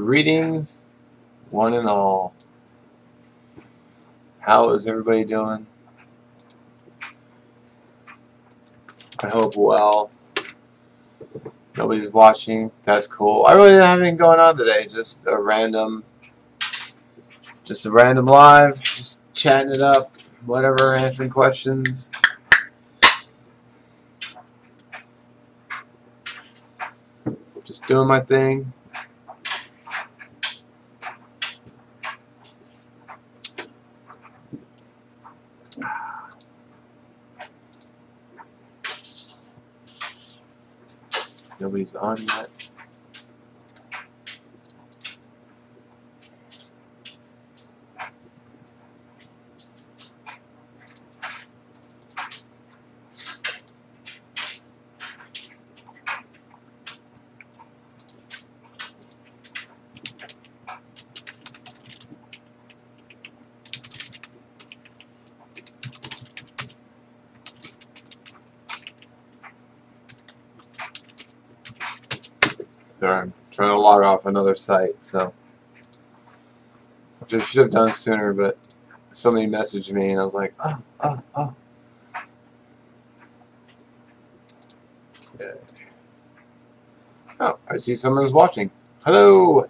Greetings, one and all. How is everybody doing? I hope well. Nobody's watching. That's cool. I really didn't have anything going on today. Just a random live. Just chatting it up. Whatever, answering questions. Just doing my thing. Nobody's on yet. Sorry, I'm trying to log off another site, so which I should have done sooner, but somebody messaged me and I was like, oh. Okay. Oh, I see someone's watching. Hello!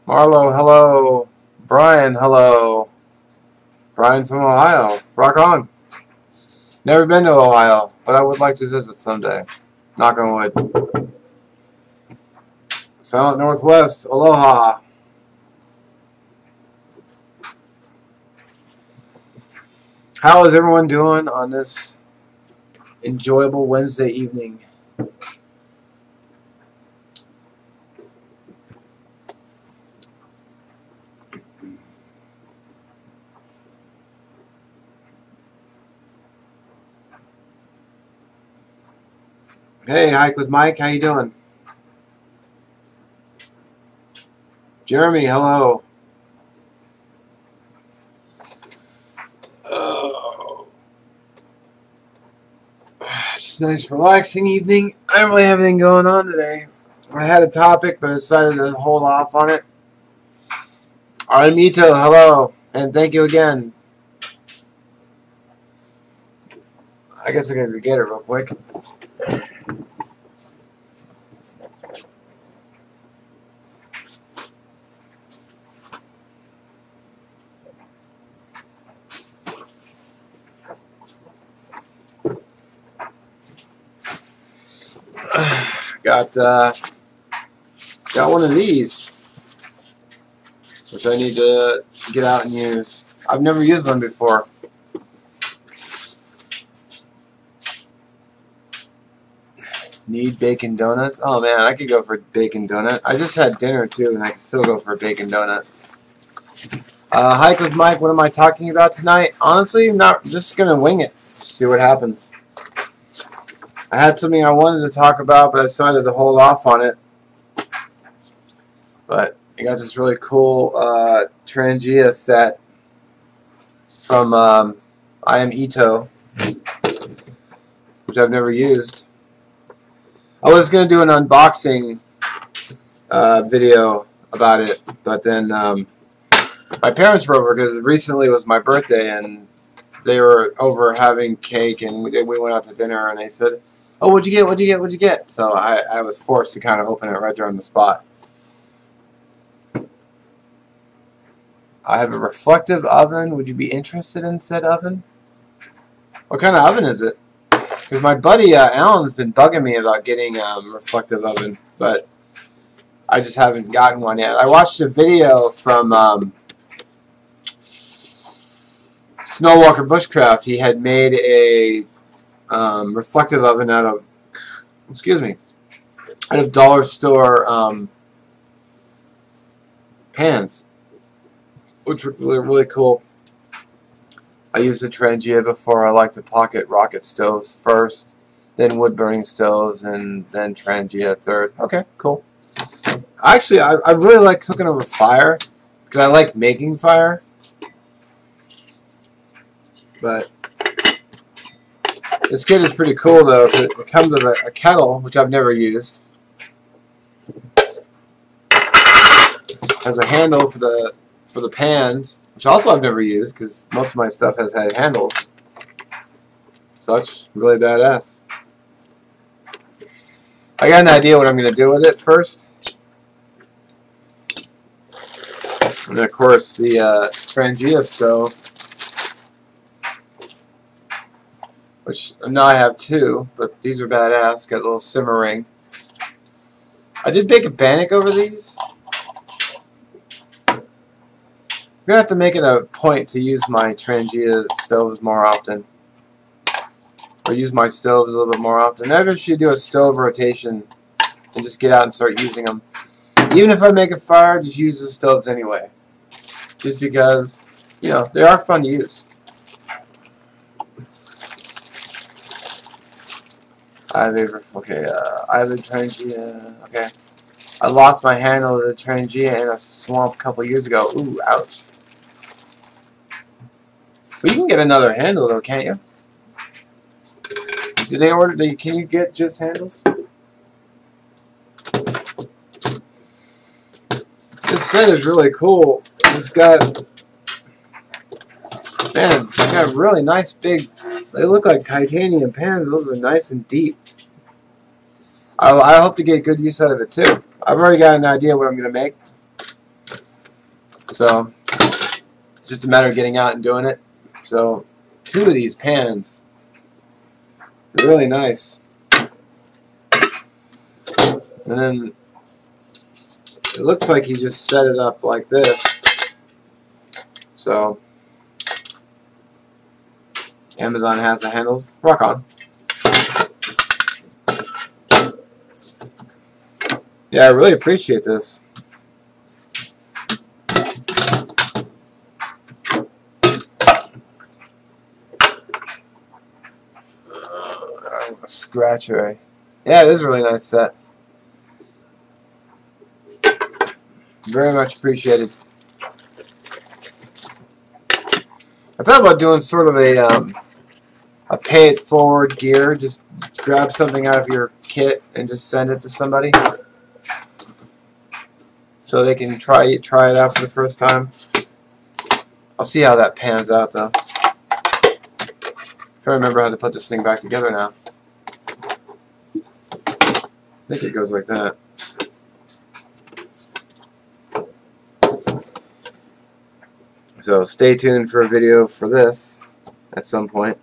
Marlo, hello. Brian, hello. Brian from Ohio. Rock on. Never been to Ohio, but I would like to visit someday. Knock on wood. Silent Northwest, aloha. How is everyone doing on this enjoyable Wednesday evening? Hey, Hike with Mike, how you doing? Jeremy, hello. Oh. Just a nice relaxing evening. I don't really have anything going on today. I had a topic, but I decided to hold off on it. Aramito, hello, and thank you again. I guess I'm going to get it real quick. Got one of these, which I need to get out and use. I've never used one before. Need bacon donuts? Oh man, I could go for bacon donut. I just had dinner too, and I could still go for a bacon donut. Hike with Mike, what am I talking about tonight? Honestly, not just gonna wing it. See what happens. I had something I wanted to talk about, but I decided to hold off on it. But I got this really cool Trangia set from I Am Ito, which I've never used. I was going to do an unboxing video about it, but then my parents were over because recently was my birthday, and they were over having cake, and we went out to dinner, and they said, oh, what'd you get, what'd you get, what'd you get? So I was forced to kind of open it right there on the spot. I have a reflective oven. Would you be interested in said oven? What kind of oven is it? Because my buddy Alan's been bugging me about getting a reflective oven, but I just haven't gotten one yet. I watched a video from Snowwalker Bushcraft. He had made a reflective oven out of, dollar store pans, which were really cool. I used the Trangia before. I like the pocket rocket stoves first, then wood burning stoves, and then Trangia third. Okay, cool. Actually, I really like cooking over fire because I like making fire. But this kit is pretty cool though. It comes with a kettle, which I've never used. Has a handle for the pans, which also I've never used because most of my stuff has had handles. So that's really badass. I got an idea what I'm going to do with it first. And then of course the Trangia stove, which now I have two, but these are badass. Got a little simmer ring. I did bake a bannock over these. I'm going to have to make it a point to use my Trangia stoves more often. Or use my stoves a little bit more often. Maybe I should do a stove rotation and just get out and start using them. Even if I make a fire, just use the stoves anyway. Just because, you know, they are fun to use. I have the Trangia. Okay. I lost my handle of the Trangia in a swamp a couple years ago. Ooh, ouch. But you can get another handle though, can't you? Do they order? Can you get just handles? This set is really cool. It's got, man, it's got really nice big. They look like titanium pans. Those are nice and deep. I hope to get good use out of it too. I've already got an idea what I'm gonna make. So, it's just a matter of getting out and doing it. So, two of these pans. Really nice. And then it looks like you just set it up like this. So Amazon has the handles. Rock on. Yeah, I really appreciate this. A scratcher. Yeah, it is a really nice set. Very much appreciated. I thought about doing sort of a pay it forward gear. Just grab something out of your kit and just send it to somebody, so they can try it out for the first time. I'll see how that pans out though. I'm trying to remember how to put this thing back together now. I think it goes like that. So stay tuned for a video for this at some point.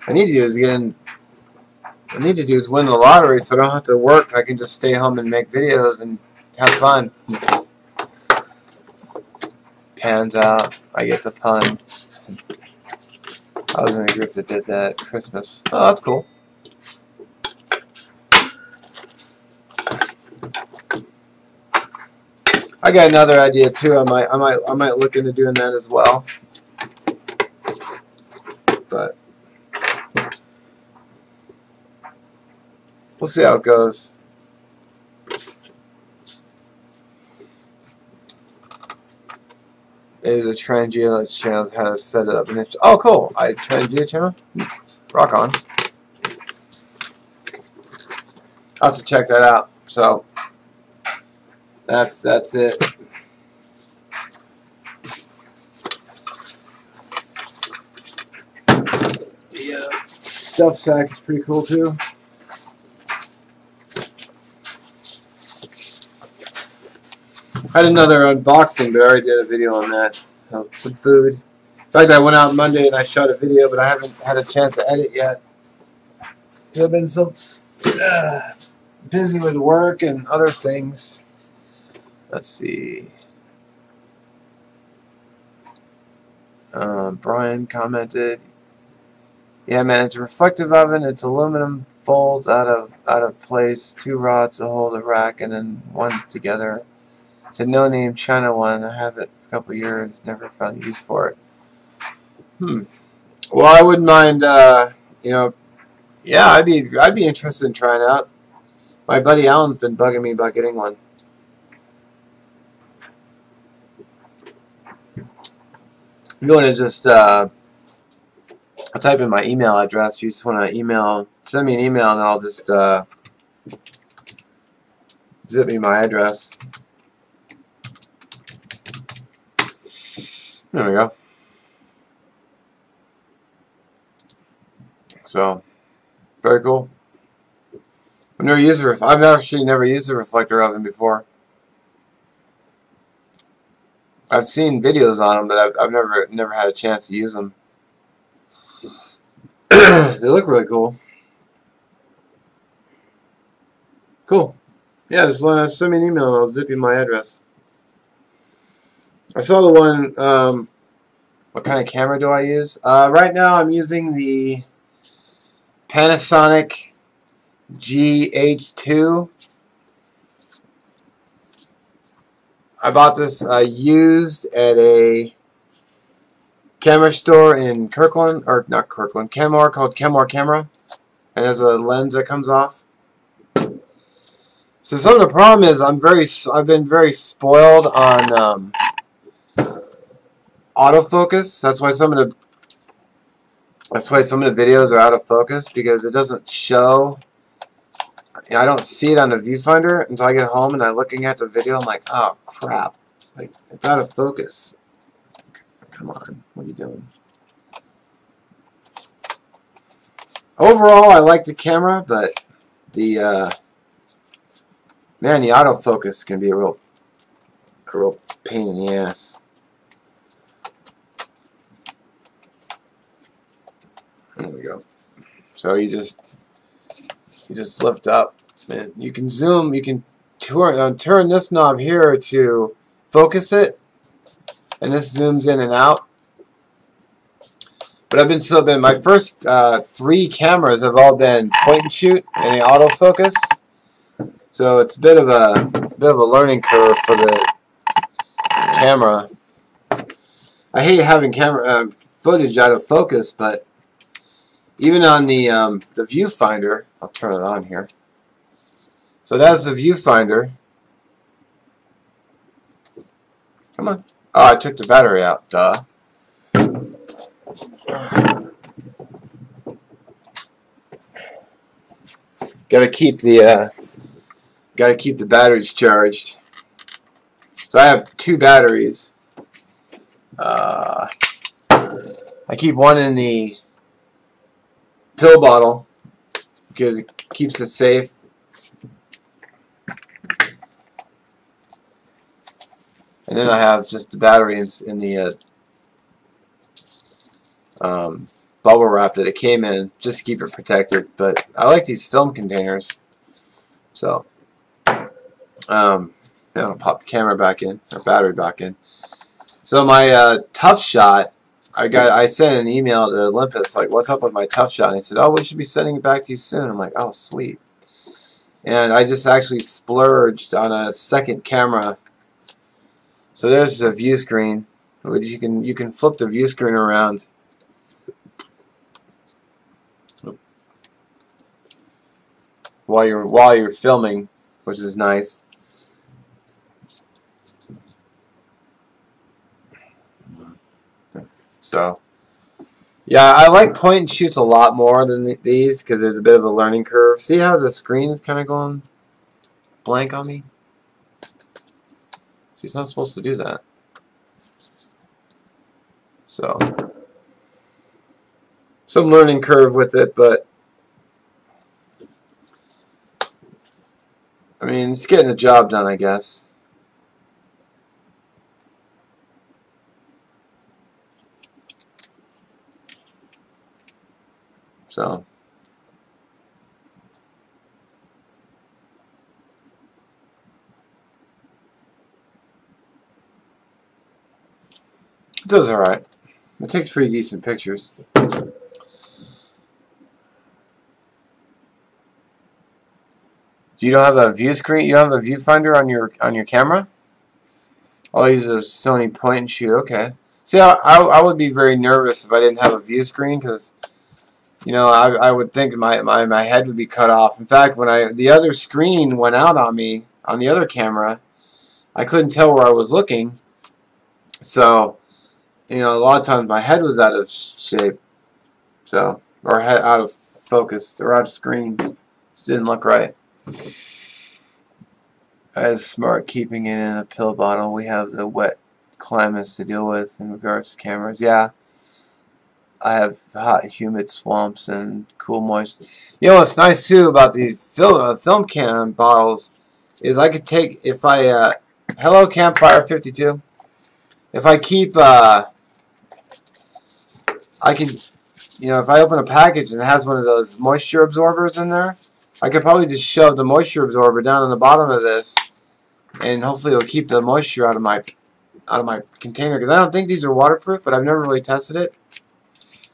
I need to do is win the lottery so I don't have to work. I can just stay home and make videos and have fun. Pans out. I get the pun. I was in a group that did that at Christmas. Oh, that's cool. I got another idea too. I might look into doing that as well. But we'll see how it goes. Maybe the Trangia channel how to set it up. Oh, cool! Trangia channel. Rock on. I'll have to check that out. So that's it. The stuff sack is pretty cool too. I had another unboxing, but I already did a video on that. Some food. In fact, I went out Monday and I shot a video, but I haven't had a chance to edit yet. I've been so busy with work and other things. Let's see. Brian commented, "Yeah, man, it's a reflective oven. It's aluminum, folds out of place. 2 rods to hold a rack, and then one together. It's a no-name China one. I have it for a couple years. Never found use for it." Well, I wouldn't mind. You know, yeah, I'd be interested in trying it out. My buddy Alan's been bugging me about getting one. You want to just I'll type in my email address. You just want to send me an email, and I'll just zip me my address. There we go. So, very cool. I've actually never used a reflector oven before. I've seen videos on them, but I've never had a chance to use them. They look really cool. Cool. Yeah, just send me an email and I'll zip you my address. I saw the one. What kind of camera do I use? Right now I'm using the Panasonic GH2. I bought this used at a camera store in Kirkland, or not Kirkland, Kenmore, called Kenmore Camera, and there's a lens that comes off. So some of the problem is I've been very spoiled on autofocus. That's why some of the videos are out of focus, because it doesn't show. I don't see it on the viewfinder until I get home and I'm looking at the video. I'm like, oh crap, like it's out of focus. Come on, what are you doing? Overall, I like the camera, but the man, the autofocus can be a real pain in the ass. There we go. So you just lift up, and you can zoom. You can turn this knob here to focus it, and this zooms in and out. But my first 3 cameras have all been point and shoot and the autofocus. So it's a bit of a learning curve for the camera. I hate having camera footage out of focus, but even on the viewfinder, I'll turn it on here. So that's the viewfinder. Come on. Oh, I took the battery out. Duh. Gotta keep the batteries charged. So I have 2 batteries. I keep one in the pill bottle because it keeps it safe. And then I have just the battery in the bubble wrap that it came in, just to keep it protected. But I like these film containers. So, I'll pop the camera back in, or battery back in. So my Tough Shot, I sent an email to Olympus, like, what's up with my Tough Shot? And they said, oh, we should be sending it back to you soon. I'm like, oh, sweet. And I just actually splurged on a second camera. So there's a view screen, which you can flip the view screen around. While you're filming, which is nice. So, yeah, I like point and shoots a lot more than these because there's a bit of a learning curve. See how the screen is kind of going blank on me? She's not supposed to do that. So, some learning curve with it, but I mean, it's getting the job done, I guess. So, it does alright. It takes pretty decent pictures. You don't have a view screen? You don't have a viewfinder on your camera? I'll use a Sony point and shoot. Okay. See, I would be very nervous if I didn't have a view screen, because you know, I would think my head would be cut off. In fact, when the other screen went out on me on the other camera, I couldn't tell where I was looking. So, you know, a lot of times my head was out of shape. So, or out of focus or out of screen. Just didn't look right. As smart keeping it in a pill bottle. We have the wet climates to deal with in regards to cameras. Yeah. I have hot, humid swamps and cool, moist. You know what's nice too about these film cam bottles is I could take if I hello Campfire 52. If I keep I can, you know, if I open a package and it has one of those moisture absorbers in there, I could probably just shove the moisture absorber down on the bottom of this, and hopefully it'll keep the moisture out of my container. Because I don't think these are waterproof, but I've never really tested it.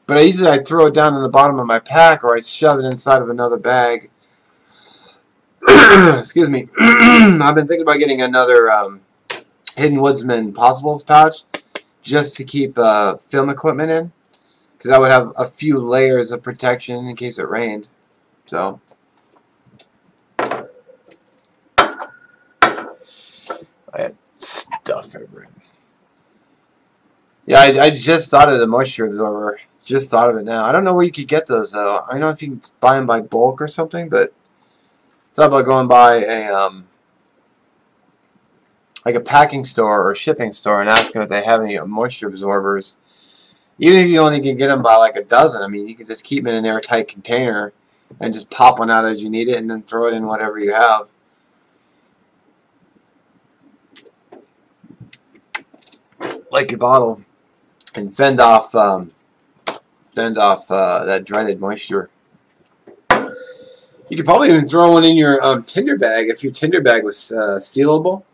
But I throw it down in the bottom of my pack, or I shove it inside of another bag. Excuse me. I've been thinking about getting another Hidden Woodsman Possibles pouch just to keep film equipment in, because I would have a few layers of protection in case it rained. So I had stuff everywhere. Yeah, I just thought of the moisture absorber. Just thought of it now. I don't know where you could get those though. I don't know if you can buy them by bulk or something, but thought about going by a like a packing store or shipping store and asking if they have any moisture absorbers. Even if you only can get them by like a dozen, I mean, you can just keep them in an airtight container and just pop one out as you need it, and then throw it in whatever you have. Like a bottle, and fend off that dreaded moisture. You could probably even throw one in your Tinder bag if your Tinder bag was sealable.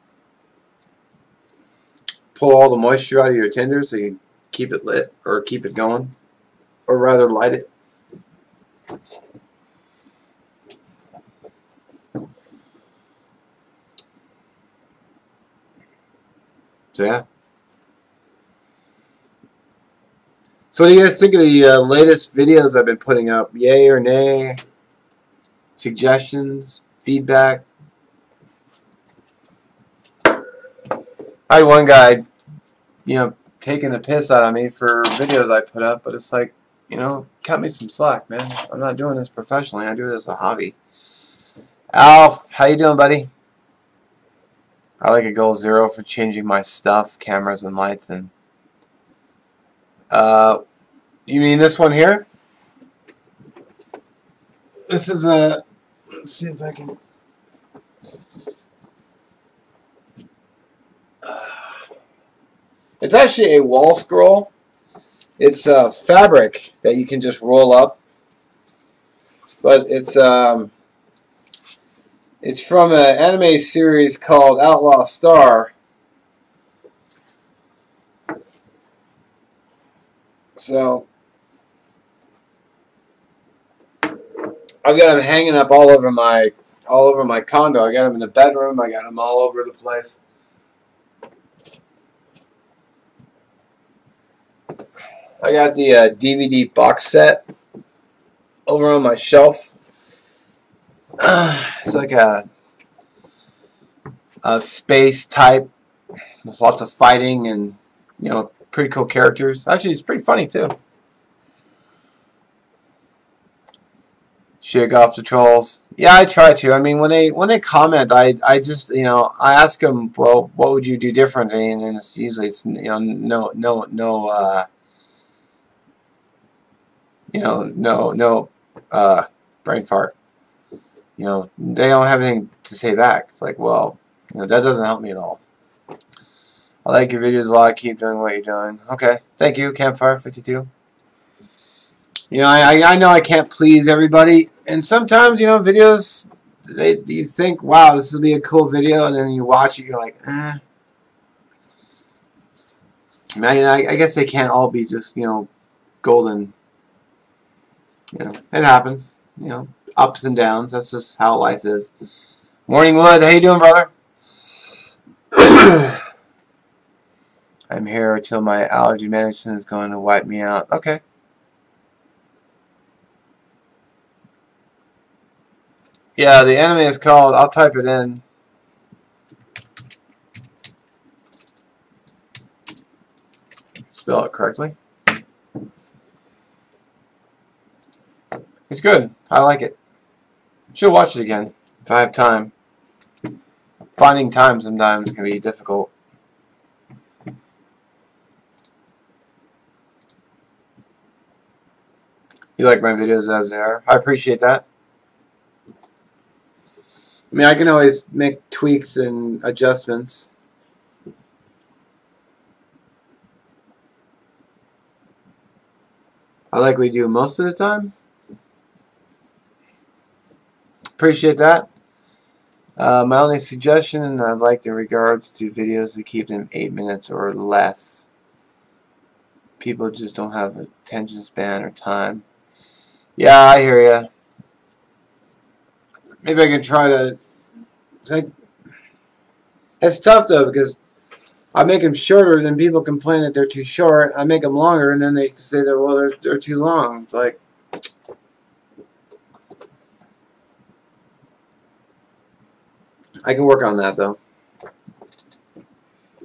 Pull all the moisture out of your Tinder so you keep it lit or keep it going, or rather light it. So yeah. So what do you guys think of the latest videos I've been putting up? Yay or nay? Suggestions? Feedback? I had one guy, you know, taking the piss out of me for videos I put up, but it's like, you know, cut me some slack, man. I'm not doing this professionally. I do this as a hobby. Alf, how you doing, buddy? I like a goal 0 for changing my stuff, cameras and lights, and you mean this one here? This is a, let's see if I can, it's actually a wall scroll. It's fabric that you can just roll up, but it's from an anime series called Outlaw Star. So I've got them hanging up all over my condo. I got them in the bedroom. I got them all over the place. I got the DVD box set over on my shelf. It's like a space type with lots of fighting and, you know, pretty cool characters. Actually, it's pretty funny too. Shake off the trolls. Yeah, I try to. I mean, when they comment, I just, you know, I ask them, well, what would you do differently? And then it's usually no brain fart. You know, they don't have anything to say back. It's like, well, you know, that doesn't help me at all. I like your videos a lot. Keep doing what you're doing. Okay, thank you, Campfire 52. You know, I know I can't please everybody, and sometimes, you know, videos, you think, wow, this will be a cool video, and then you watch it, you're like, eh. I mean, I guess they can't all be just, you know, golden. You know, it happens. You know, ups and downs. That's just how life is. Morning Wood, how you doing, brother? I'm here until my allergy medicine is going to wipe me out. Okay. Yeah, the anime is called, I'll type it in. Spell it correctly. It's good. I like it. Should watch it again if I have time. Finding time sometimes can be difficult. You like my videos as they are. I appreciate that. I mean, I can always make tweaks and adjustments. I like what we do most of the time. Appreciate that. My only suggestion I'd like in regards to videos to keep them 8 minutes or less. People just don't have attention span or time. Yeah, I hear ya. Maybe I can try to... It's tough though because I make them shorter, then people complain that they're too short. I make them longer, and then they say that they're too long. It's like I can work on that though.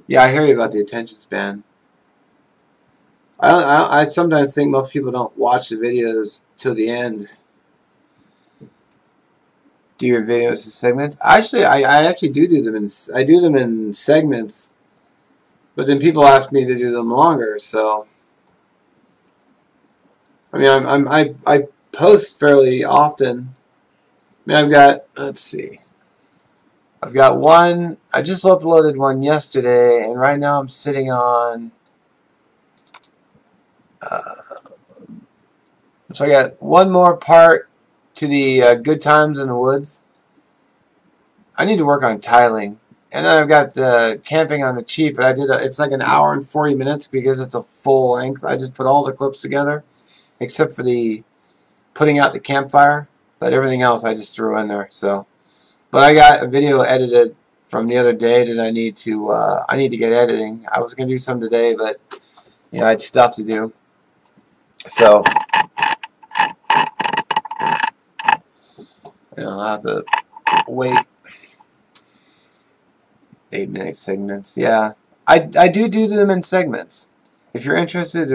Yeah, I hear you about the attention span. I sometimes think most people don't watch the videos till the end. Do your videos in segments? Actually, I actually do them in segments, but then people ask me to do them longer. So I mean, I post fairly often. I mean, I've got, let's see, I've got one. I just uploaded one yesterday, and right now I'm sitting on. So I got one more part to the Good Times in the Woods. I need to work on tiling. And then I've got the Camping on the Cheap, but it's like an hour and 40 minutes because it's a full length. I just put all the clips together, except for the putting out the campfire, but everything else I just threw in there. So, but I got a video edited from the other day that I need to get editing. I was gonna do some today, but you know I had stuff to do. So, you know, I'll have to wait 8-minute segments. Yeah, I do them in segments. If you're interested,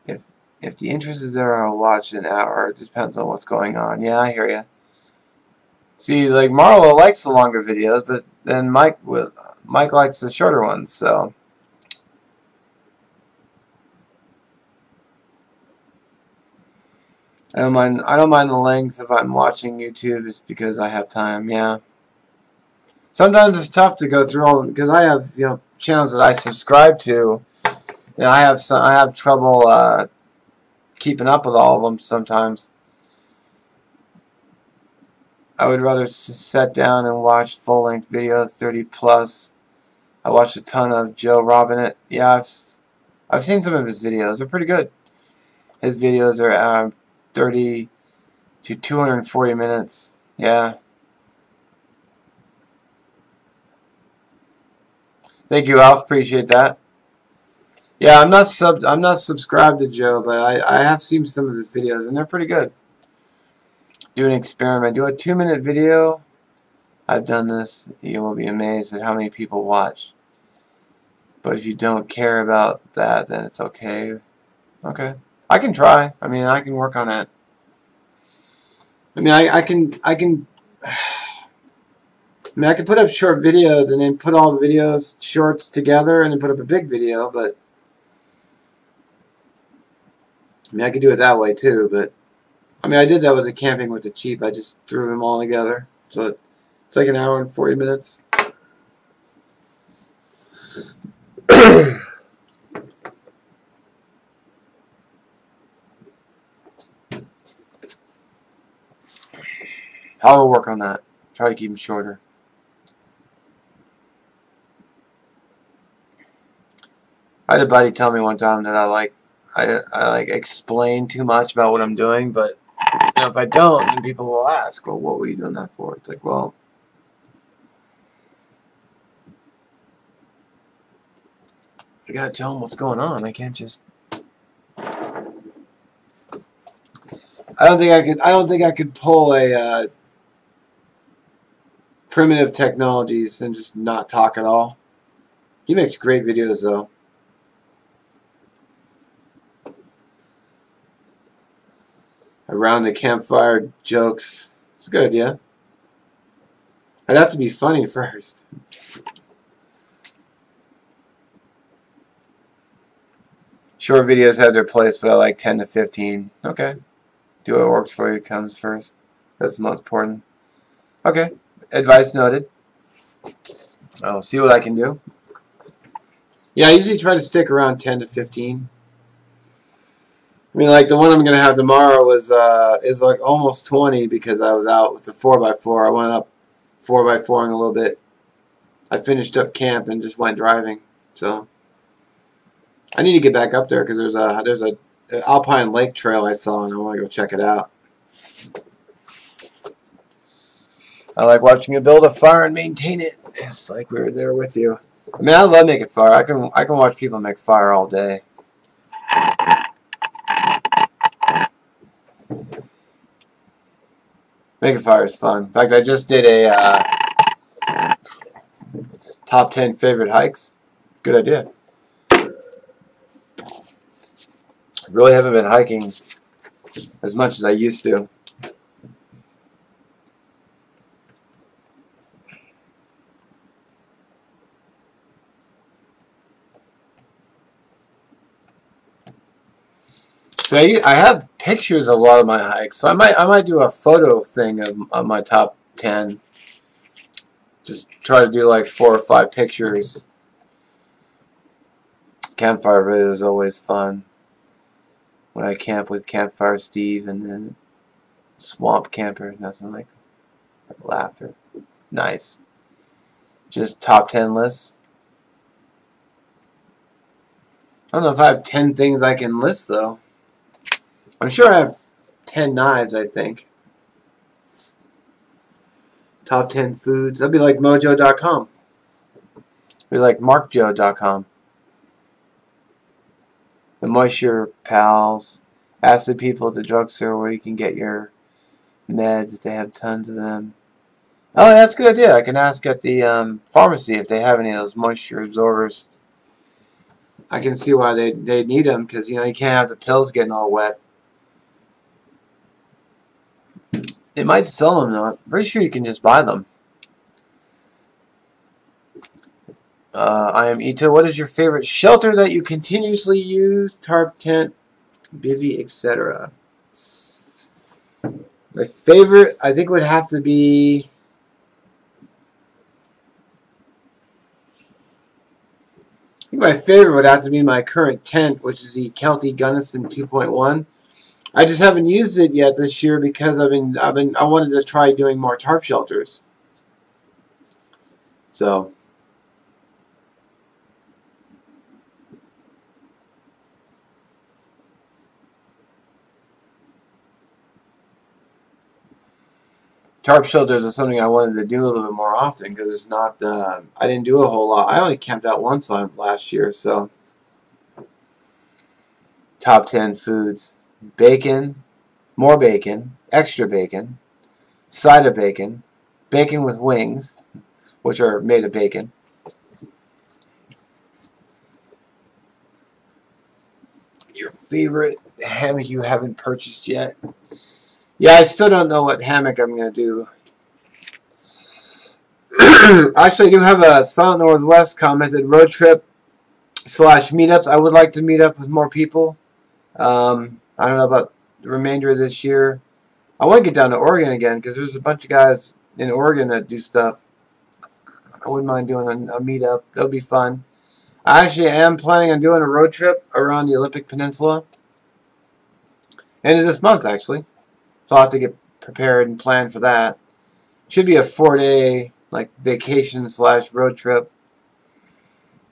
if the interest is there, I'll watch an hour. It depends on what's going on. Yeah, I hear you. See, like Marlo likes the longer videos, but then Mike likes the shorter ones. So I don't mind the length if I'm watching YouTube. It's because I have time. Yeah. Sometimes it's tough to go through all because I have channels that I subscribe to, and I have trouble keeping up with all of them sometimes. I would rather sit down and watch full-length videos, 30 plus. I watched a ton of Joe Robinette. Yeah, I've seen some of his videos. They're pretty good. His videos are 30 to 240 minutes. Yeah. Thank you, Alf. Appreciate that. Yeah, I'm not subscribed to Joe, but I have seen some of his videos and they're pretty good. Do an experiment. Do a 2-minute video. I've done this. You will be amazed at how many people watch. But if you don't care about that, then it's okay. Okay. I can try. I mean, I can work on it. I mean, I can I mean, I can put up short videos and then put all the videos shorts together and then put up a big video, but I mean, I could do it that way too, but I mean, I did that with the Camping with the Cheap. I just threw them all together. So it's like an hour and 40 minutes. I'll work on that. Try to keep them shorter. I had a buddy tell me one time that I like explain too much about what I'm doing, but if I don't, then people will ask, well, what were you doing that for? It's like, well, I gotta tell them what's going on. I can't just. I don't think I could pull a primitive technologies and just not talk at all. He makes great videos though. Around the campfire jokes. It's a good idea. I'd have to be funny first. Short videos have their place, but I like 10 to 15. Okay. Do what works for you comes first. That's the most important. Okay. Advice noted. I'll see what I can do. Yeah, I usually try to stick around 10 to 15. I mean, like the one I'm gonna have tomorrow is like almost 20 because I was out with the 4x4. I went up 4x4ing a little bit. I finished up camp and just went driving. So I need to get back up there because there's a Alpine Lake trail I saw and I want to go check it out. I like watching you build a fire and maintain it. It's like we were there with you. I mean, I love making fire. I can watch people make fire all day. Making fire is fun. In fact, I just did a top 10 favorite hikes. Good idea. I really haven't been hiking as much as I used to. So I have pictures of a lot of my hikes. So I might do a photo thing of my top 10. Just try to do like 4 or 5 pictures. Campfire video is always fun. When I camp with Campfire Steve and then Swamp Camper, nothing like laughter. Nice. Just top 10 lists. I don't know if I have 10 things I can list though. I'm sure I have 10 knives, I think. Top 10 foods. That'd be like mojo.com. It'd be like markjoe.com. The Moisture Pals. Ask the people at the drugstore where you can get your meds if they have tons of them. Oh, yeah, that's a good idea. I can ask at the pharmacy if they have any of those moisture absorbers. I can see why they need them because, you know, you can't have the pills getting all wet. They might sell them though. I'm pretty sure you can just buy them. I am Ito. What is your favorite shelter that you continuously use? Tarp, tent, bivy, etc. My favorite, I think, would have to be... I think my favorite would have to be my current tent, which is the Kelty Gunnison 2.1. I just haven't used it yet this year because I wanted to try doing more tarp shelters. So tarp shelters are something I wanted to do a little bit more often because it's not. I didn't do a whole lot. I only camped out once last year. So top 10 foods: bacon, more bacon, extra bacon, side of bacon, bacon with wings, which are made of bacon. Your favorite hammock you haven't purchased yet? Yeah, I still don't know what hammock I'm going to do. Actually, I do have a Silent Northwest commented road trip / meetups. I would like to meet up with more people. I don't know about the remainder of this year. I want to get down to Oregon again because there's a bunch of guys in Oregon that do stuff. I wouldn't mind doing a meetup. That'll be fun. I actually am planning on doing a road trip around the Olympic Peninsula. End of this month, actually. So I'll have to get prepared and plan for that. Should be a 4-day like vacation / road trip.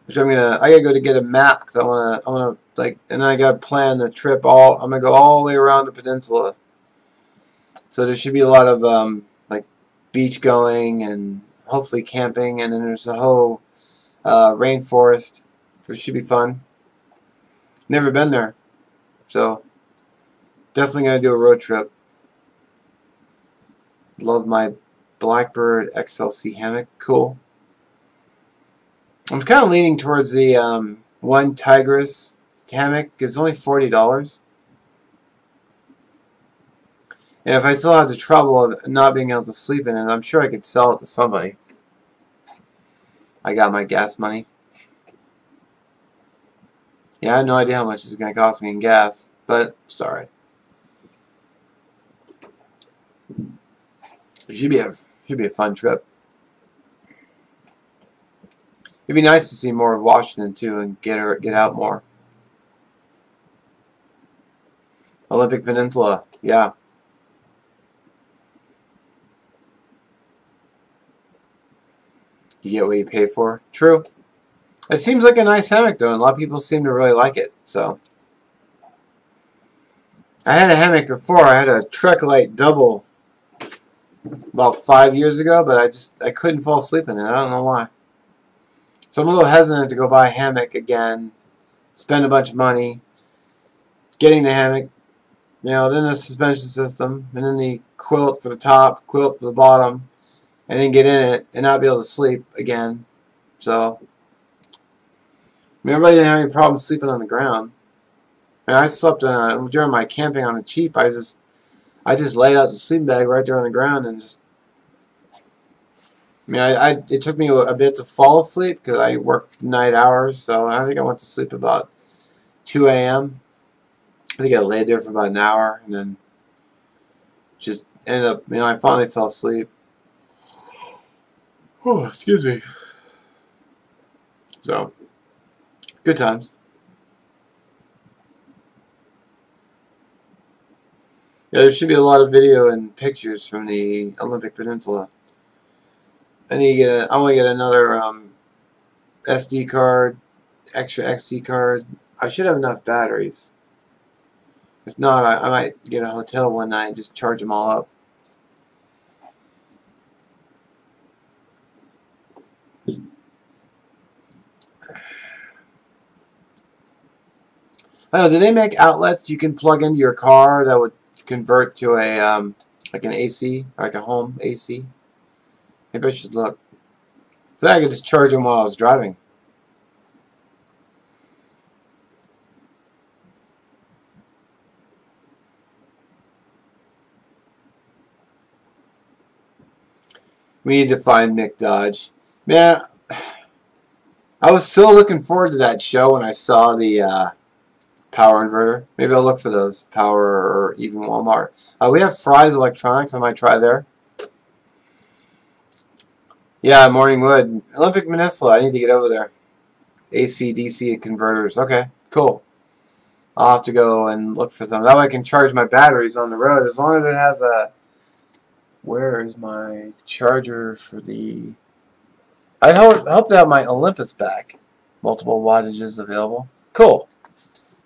Which I gotta go to get a map because I wanna like, and I gotta plan the trip I'm gonna go all the way around the peninsula. So there should be a lot of like beach going and hopefully camping, and then there's a whole rainforest, which should be fun. Never been there, so definitely gonna do a road trip. Love my Blackbird XLC hammock. Cool. I'm kind of leaning towards the One Tigress hammock. It's only $40. And if I still have the trouble of not being able to sleep in it, I'm sure I could sell it to somebody. I got my gas money. Yeah, I have no idea how much it's going to cost me in gas, but sorry. It should be a fun trip. It'd be nice to see more of Washington too and get out more. Olympic Peninsula, yeah. You get what you pay for. True. It seems like a nice hammock though, and a lot of people seem to really like it. So I had a hammock before. I had a Trek-Lite double about 5 years ago, but I couldn't fall asleep in it. I don't know why. So I'm a little hesitant to go buy a hammock again, spend a bunch of money getting the hammock, then the suspension system, and then the quilt for the top, quilt for the bottom, and then get in it and not be able to sleep again. So everybody didn't have any problem sleeping on the ground. And I slept during my camping on a cheap. I just laid out the sleeping bag right there on the ground and just. It took me a bit to fall asleep because I worked night hours, so I think I went to sleep about 2 a.m. I think I laid there for about an hour and then just ended up, I finally fell asleep. Oh, excuse me. So, good times. Yeah, there should be a lot of video and pictures from the Olympic Peninsula. I want to get another SD card, extra XD card. I should have enough batteries. If not, I might get a hotel one night and just charge them all up. I don't know, do they make outlets you can plug into your car that would convert to a like an AC, like a home AC? Maybe I should look. So I could just charge them while I was driving. We need to find Mick Dodge. Man, I was still looking forward to that show when I saw the power inverter. Maybe I'll look for those. Power or even Walmart. We have Fry's Electronics. I might try there. Yeah, Morningwood. Olympic Peninsula. I need to get over there. AC, DC converters. Okay, cool. I'll have to go and look for some. That way I can charge my batteries on the road as long as it has a... Where is my charger for the... I hope to have my Olympus back. Multiple wattages available. Cool.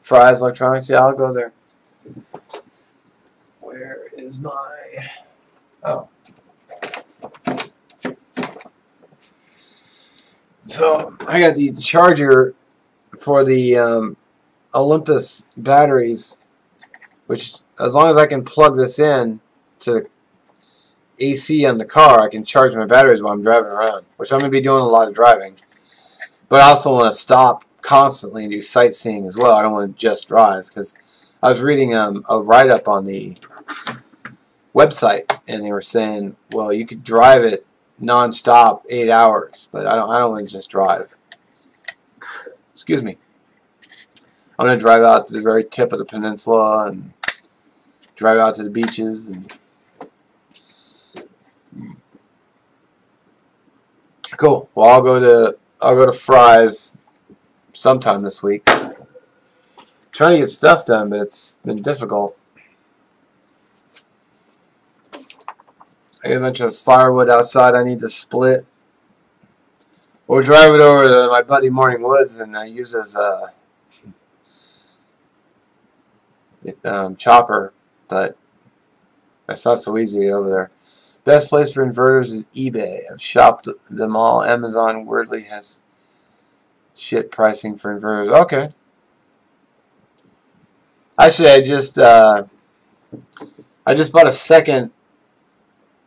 Fry's Electronics. Yeah, I'll go there. Where is my... Oh. So, I got the charger for the Olympus batteries, which, as long as I can plug this in to AC on the car, I can charge my batteries while I'm driving around, which I'm going to be doing a lot of driving. But I also want to stop constantly and do sightseeing as well. I don't want to just drive, because I was reading a write-up on the website, and they were saying, well, you could drive it non-stop 8 hours, but I don't want to just drive. Excuse me. I'm going to drive out to the very tip of the peninsula and drive out to the beaches. And cool. Well, I'll go to Fry's sometime this week. I'm trying to get stuff done, but it's been difficult. I got a bunch of firewood outside I need to split. Or drive it over to my buddy Morningwoods and use as a chopper, but that's not so easy over there. Best place for inverters is eBay. I've shopped them all. Amazon weirdly has shit pricing for inverters. Okay. Actually, I just bought a second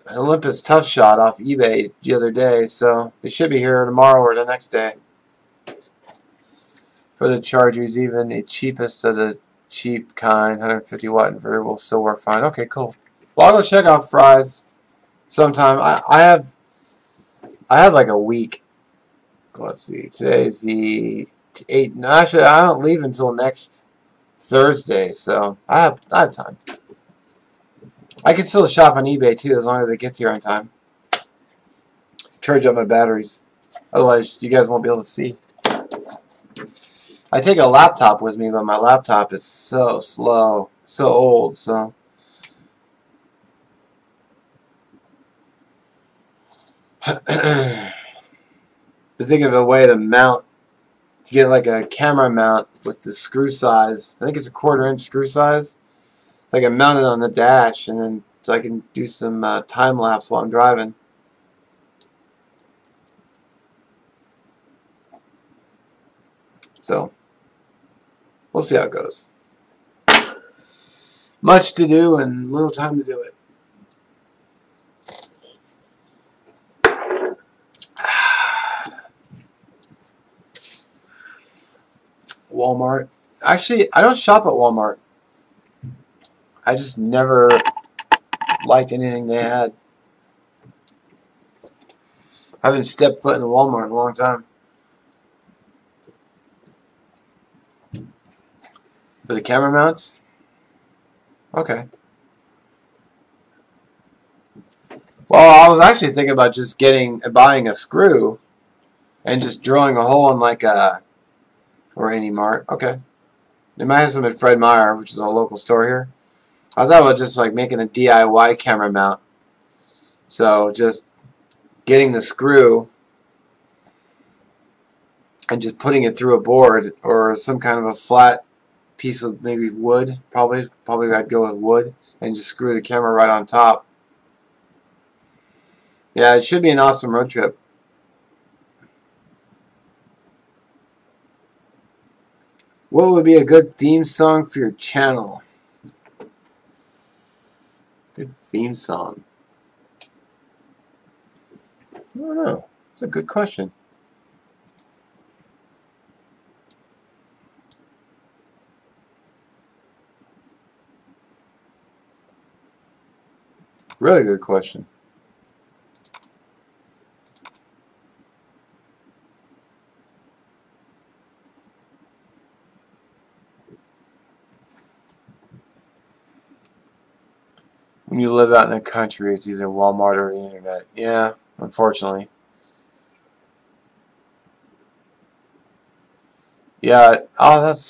an Olympus Tough Shot off eBay the other day, so it should be here tomorrow or the next day. For the chargers, even the cheapest of the cheap kind, 150 watt inverter will still work fine. Okay, cool. Well, I'll go check out Fry's sometime. I have like a week. Let's see. Today's the 8th. No, actually, I don't leave until next Thursday, so I have time. I can still shop on eBay too, as long as it gets here on time. Charge up my batteries. Otherwise, you guys won't be able to see. I take a laptop with me, but my laptop is so slow, so old, so. To think of a way to mount, to get like a camera mount with the screw size. I think it's a 1/4 inch screw size. I can mount it on the dash, and then so I can do some time lapse while I'm driving. So we'll see how it goes. Much to do and little time to do it. Walmart. Actually, I don't shop at Walmart. I just never liked anything they had. I haven't stepped foot in a Walmart in a long time. For the camera mounts? Okay. Well, I was actually thinking about just buying a screw and just drilling a hole in like a or any mart. Okay. They might have some at Fred Meyer, which is a local store here. I thought about just like making a DIY camera mount. So just getting the screw and just putting it through a board or some kind of a flat piece of maybe wood. Probably I'd go with wood and just screw the camera right on top. Yeah, it should be an awesome road trip. What would be a good theme song for your channel? Good theme song. I don't know. It's a good question. Really good question. When you live out in the country, it's either Walmart or the internet. Yeah, unfortunately. Yeah, I'll have to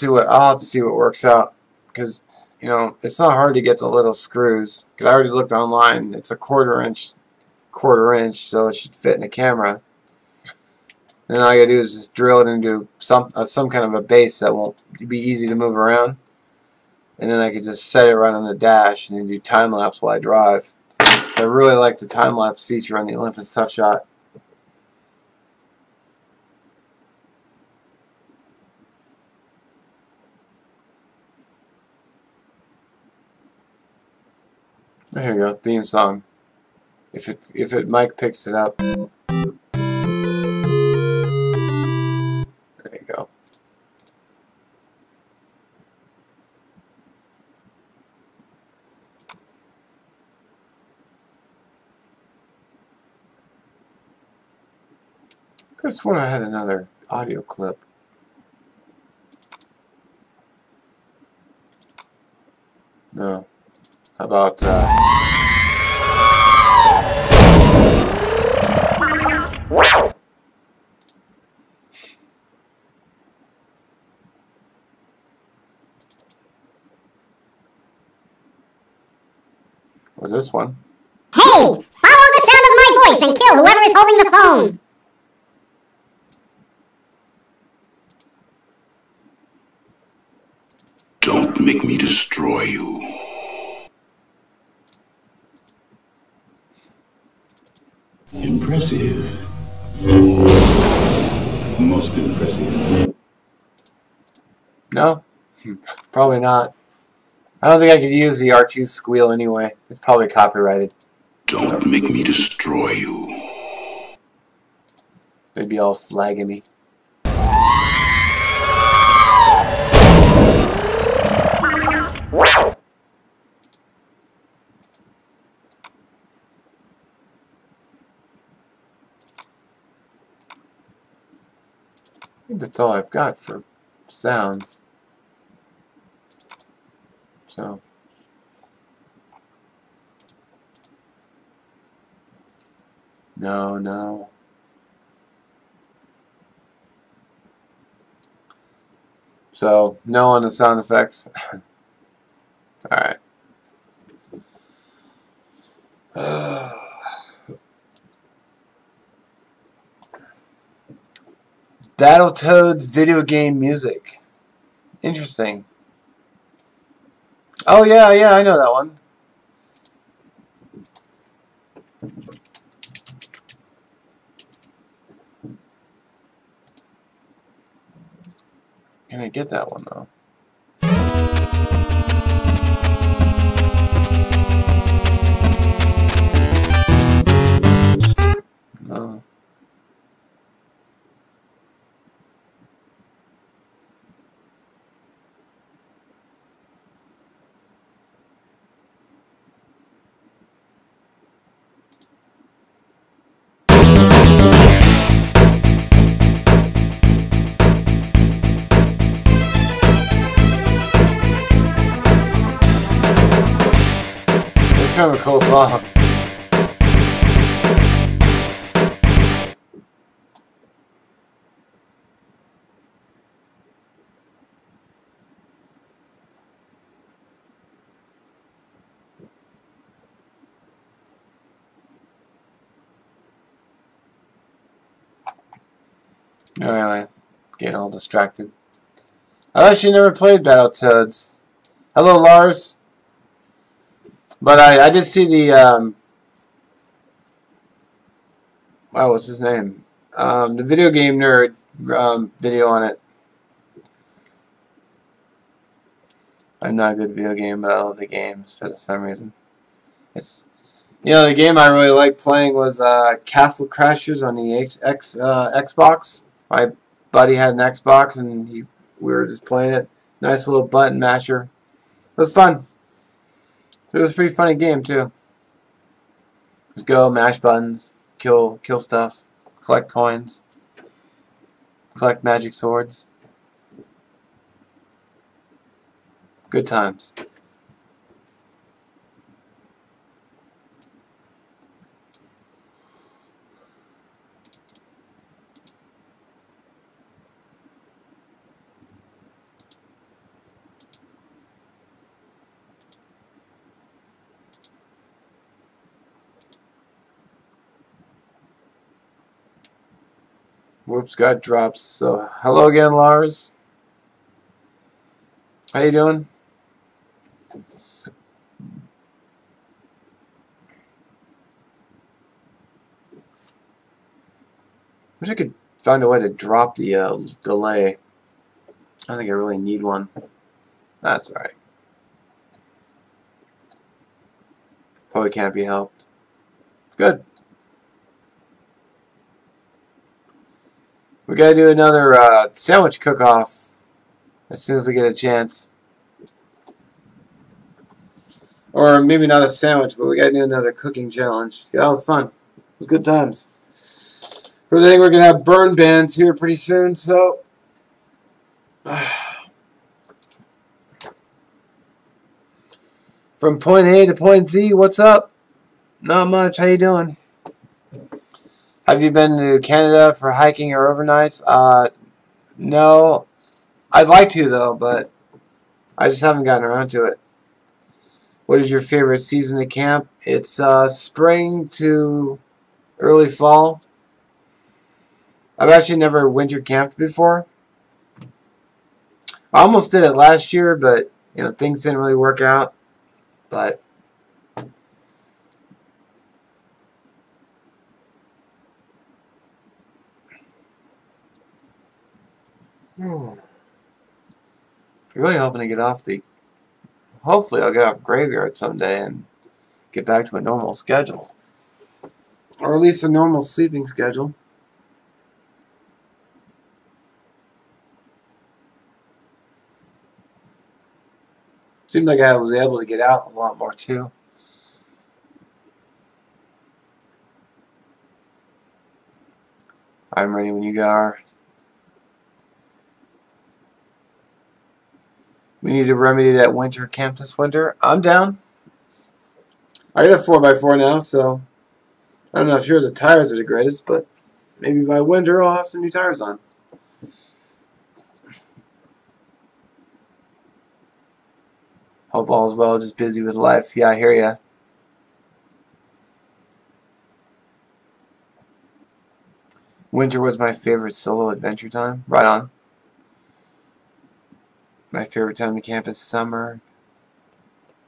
see what works out, because you know it's not hard to get the little screws. Because I already looked online. It's a 1/4 inch, so it should fit in the camera. And then all I gotta do is just drill it into some kind of a base that won't be easy to move around. And then I could just set it right on the dash and then do time lapse while I drive. I really like the time lapse feature on the Olympus Tough Shot. Here you go, theme song. If it mic picks it up. There you go. I could have sworn I had another audio clip. No. How about was this one? Hey! Follow the sound of my voice and kill whoever is holding the phone! Don't make me destroy you. Impressive. Most impressive. No? Probably not. I don't think I could use the R2 squeal anyway. It's probably copyrighted. Don't make me destroy you. They'd be all flagging me. I think that's all I've got for sounds. So. No. So, no on the sound effects. Alright. Battletoads video game music. Interesting. Oh, yeah, I know that one. Can I get that one, though? No. It's kind of a cool song. Anyway, getting all distracted. I actually never played Battletoads. Hello, Lars. But I did see the wow, what's his name? The video game nerd video on it. I'm not a good video game, but I love the games for some reason. It's the game I really liked playing was Castle Crashers on the Xbox. My buddy had an Xbox and we were just playing it. Nice little button masher. It was fun. It was a pretty funny game too. Just go, mash buttons, kill stuff, collect coins, collect magic swords. Good times. Whoops, got drops. So, hello again, Lars. How you doing? Wish I could find a way to drop the delay. I think I really need one. That's alright. Probably can't be helped. Good. We gotta do another sandwich cook-off as soon as we get a chance. Or maybe not a sandwich, but we gotta do another cooking challenge. Yeah, that was fun. It was good times. I think we're gonna have burn bans here pretty soon, so from point A to point Z, what's up? Not much. How you doing? Have you been to Canada for hiking or overnights? No. I'd like to though, but I just haven't gotten around to it. What is your favorite season to camp? It's spring to early fall. I've actually never winter camped before. I almost did it last year, but things didn't really work out. But really hoping to get off hopefully I'll get off graveyard someday and get back to a normal schedule. Or at least a normal sleeping schedule. Seemed like I was able to get out a lot more too. I'm ready when you are. We need to remedy that winter camp this winter. I'm down. I got a 4x4 now, so I'm not sure the tires are the greatest, but maybe by winter I'll have some new tires on. Hope all's well, just busy with life. Yeah, I hear ya. Winter was my favorite solo adventure time. Right on. My favorite time to camp is summer.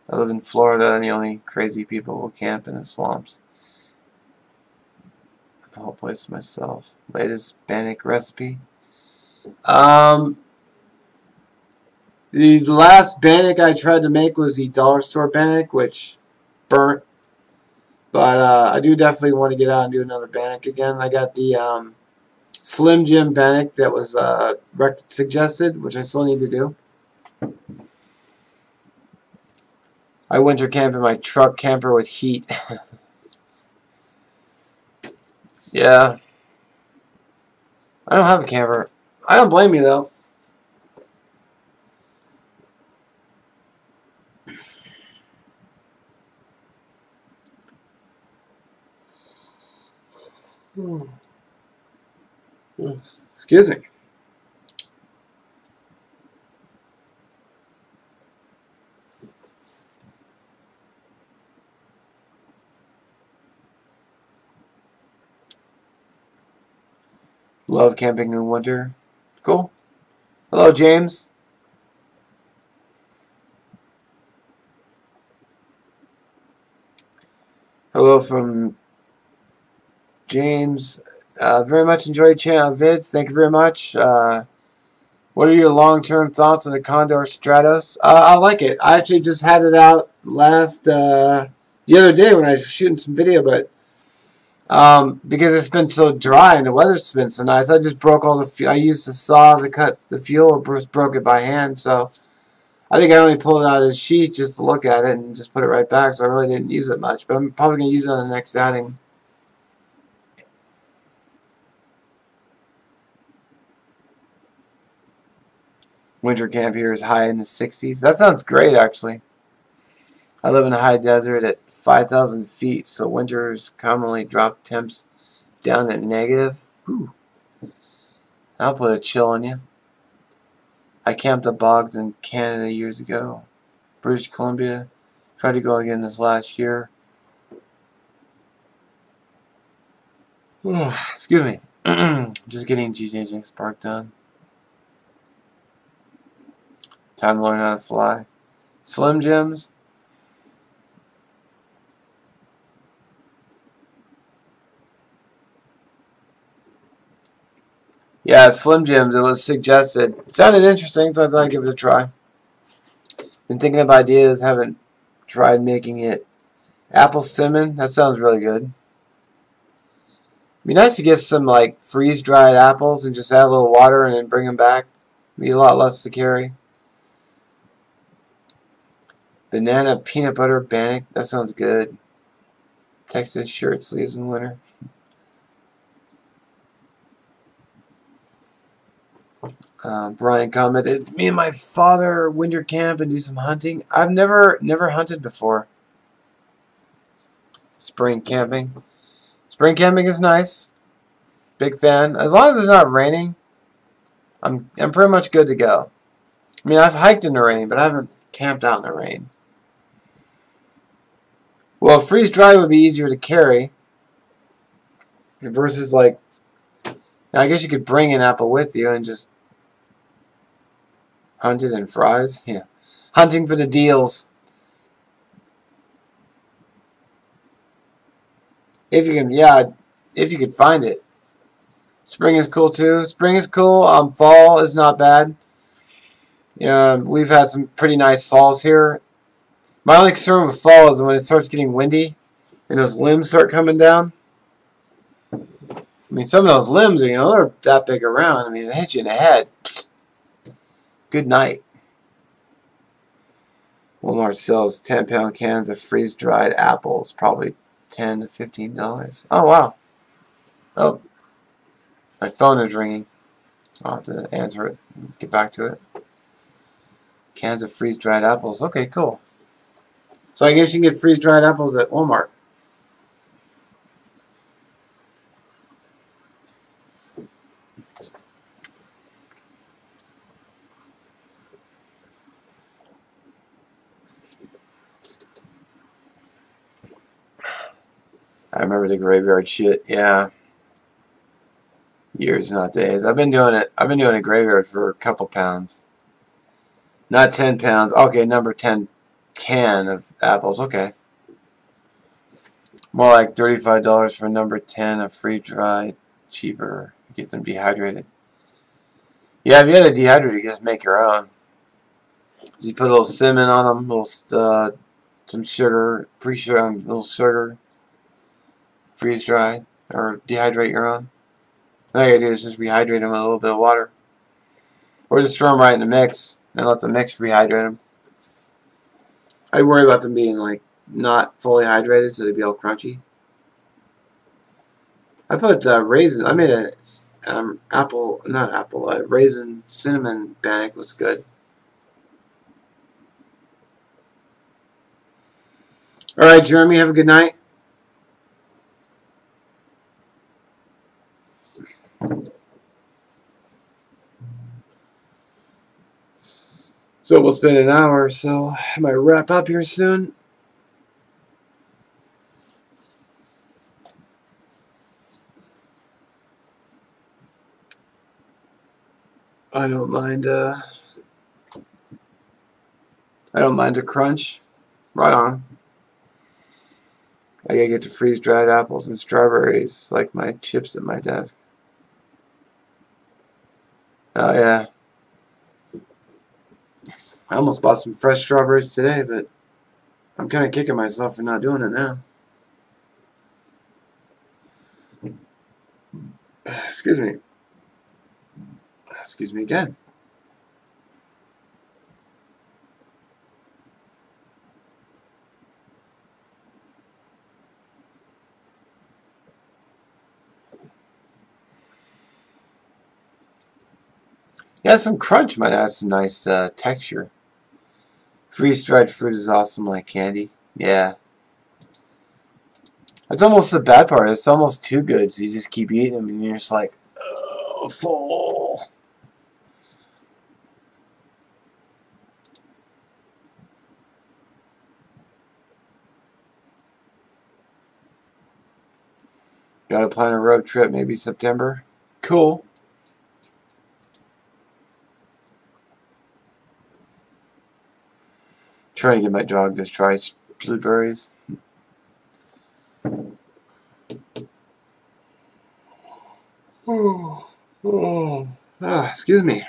I live in Florida, and the only crazy people will camp in the swamps. The whole place myself. Latest Bannock recipe. The last Bannock I tried to make was the dollar store Bannock, which burnt. But I do definitely want to get out and do another Bannock again. I got the Slim Jim Bannock that was suggested, which I still need to do. I winter camp in my truck camper with heat. Yeah. I don't have a camper. I don't blame you, though. Excuse me. Love camping in winter. Cool. Hello, James. Hello from James. Very much enjoyed channel vids. Thank you very much. What are your long-term thoughts on the Condor Stratos? I like it. I actually just had it out the other day when I was shooting some video, but because it's been so dry and the weather's been so nice, I just broke all the fuel. I used a saw to cut the fuel, or broke it by hand, so I think I only pulled it out of the sheet just to look at it and just put it right back, so I really didn't use it much, but I'm probably going to use it on the next outing. Winter camp here is high in the 60s. That sounds great, actually. I live in a high desert at 5,000 feet, so winters commonly drop temps down at negative. Whew. I'll put a chill on you. I camped at bogs in Canada years ago. British Columbia. Tried to go again this last year. Excuse me. Just getting GJJ Spark done. Time to learn how to fly. Slim Jims. Yeah, Slim Jims. It was suggested. It sounded interesting, so I thought I'd give it a try. Been thinking of ideas. Haven't tried making it. Apple cinnamon. That sounds really good. Be nice to get some like freeze-dried apples and just add a little water and then bring them back. Be a lot less to carry. Banana peanut butter Bannock. That sounds good. Texas shirt sleeves in winter. Brian commented, me and my father winter camp and do some hunting. I've never hunted before. Spring camping. Spring camping is nice. Big fan. As long as it's not raining, I'm pretty much good to go. I mean, I've hiked in the rain, but I haven't camped out in the rain. Well, freeze dry would be easier to carry versus like. Now, I guess you could bring an apple with you and just hunt it in fries. Yeah, hunting for the deals. If you can, yeah, if you could find it. Spring is cool too. Spring is cool. Fall is not bad. Yeah, we've had some pretty nice falls here. My only concern with fall is when it starts getting windy and those limbs start coming down. I mean, some of those limbs are, they're that big around. I mean, they hit you in the head. Good night. Walmart sells 10-pound cans of freeze-dried apples, probably $10 to $15. Oh, wow. Oh, my phone is ringing. I'll have to answer it. Get back to it. Cans of freeze-dried apples. Okay, cool. So I guess you can get freeze-dried apples at Walmart. I remember the graveyard shit. Yeah. Years, not days. I've been doing it. I've been doing a graveyard for a couple pounds. Not 10 pounds. Okay, number 10 can of apples. Okay. More like $35 for number 10 of freeze-dried. Cheaper. Get them dehydrated. Yeah, if you had a dehydrator, you just make your own. You put a little cinnamon on them, some sugar, pre-sugar, little sugar, freeze-dried, or dehydrate your own. All you gotta do is just rehydrate them with a little bit of water. Or just throw them right in the mix and let the mix rehydrate them. I worry about them being like not fully hydrated so they'd be all crunchy. I put raisins. I made a raisin cinnamon bannock. Was good. All right, Jeremy, have a good night. So we'll spend an hour, so I might wrap up here soon. I don't mind a crunch. Right on. I gotta get to freeze-dried apples and strawberries, like my chips at my desk. Oh yeah. I almost bought some fresh strawberries today, but I'm kind of kicking myself for not doing it now. Excuse me. Excuse me again. Yeah, some crunch might add some nice texture. Freeze-dried fruit is awesome like candy. Yeah. That's almost the bad part. It's almost too good, so you just keep eating them and you're just like, oh, full. Gotta plan a road trip, maybe September. Cool. Trying to get my dog to try blueberries. Excuse me.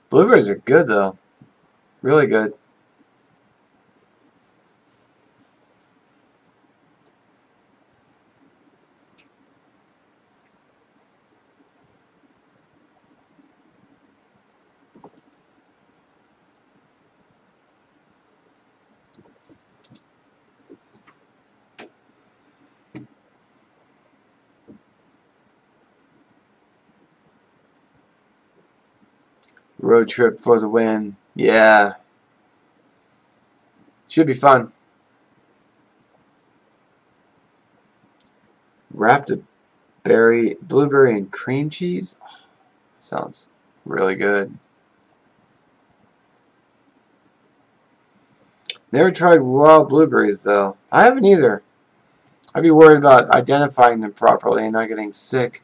Blueberries are good though. Really good. Road trip for the win. Yeah. Should be fun. Wrapped a blueberry and cream cheese. Oh, sounds really good. Never tried wild blueberries though. I haven't either. I'd be worried about identifying them properly and not getting sick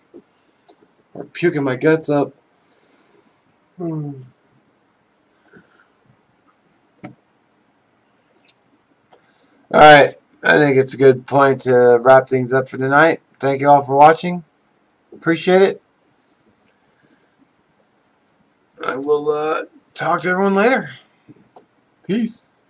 or puking my guts up. Alright, I think it's a good point to wrap things up for tonight. Thank you all for watching. Appreciate it. I will talk to everyone later. Peace.